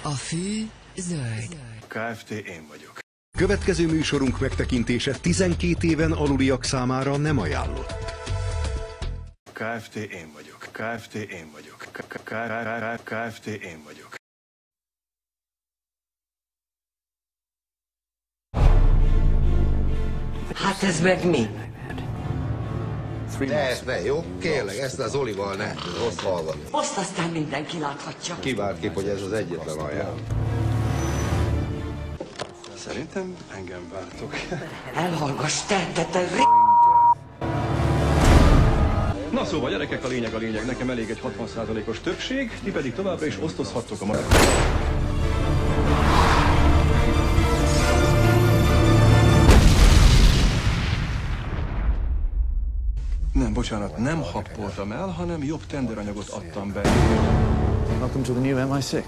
A fű zöld. Kft. Én vagyok. Következő műsorunk megtekintése 12 éven aluliak számára nem ajánlott. Kft. Én vagyok. Kft. Én vagyok. Kft. Én vagyok. Hát ez meg mi? Ne, jó? Kérlek, ezt az Olival ne. Rossz hallgatni. Azt aztán mindenki láthatja. Kivált kép, hogy ez az egyetlen ajánlat. Szerintem engem vártok. Elhallgass, te Na szóval, gyerekek, a lényeg. Nekem elég egy 60%-os többség, ti pedig továbbra is osztozhattok a maga. Nem, bocsánat, nem happoltam el, hanem jobb tenderanyagot adtam be. Welcome to the new MI6.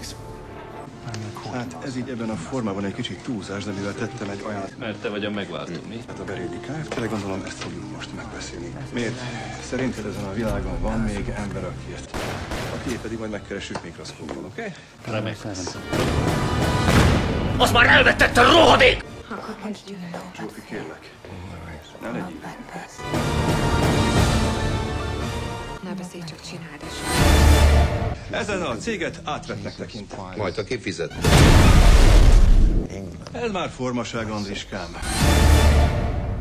Hát ez így ebben a formában egy kicsit túlzás, de mivel tettem egy ajánlatot. Mert te vagy a megváltó, mi? Hát a Berédi Kft. Gondolom ezt fogjuk most megbeszélni. Miért? Szerinted ezen a világon van még ember, aki ezt... A tiéd pedig majd megkeressük mikroszkópon, oké? Remek. Azt már elvetett a rohadék! Zsófi, kérlek. Ne legyél. Ne beszélj, csak csináld is. Ezen a céget átvettnek tekint. Majd a kifizet. Ez már formaság, Andriskám.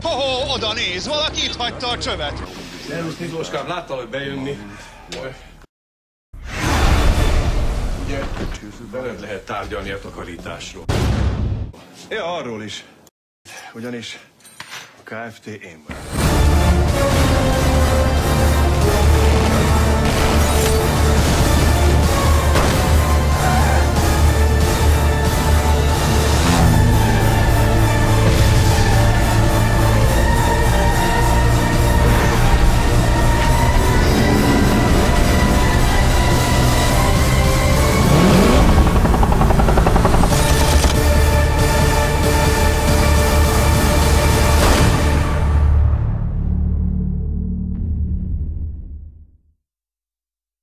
Ho-ho, oda néz, valaki itt hagyta a csövet. Szervusz, Miklóskám, láttal, hogy bejönni? Ugye, veled lehet tárgyalni a takarításról. Ja, arról is. Ugyanis a Kft. Én vagyok.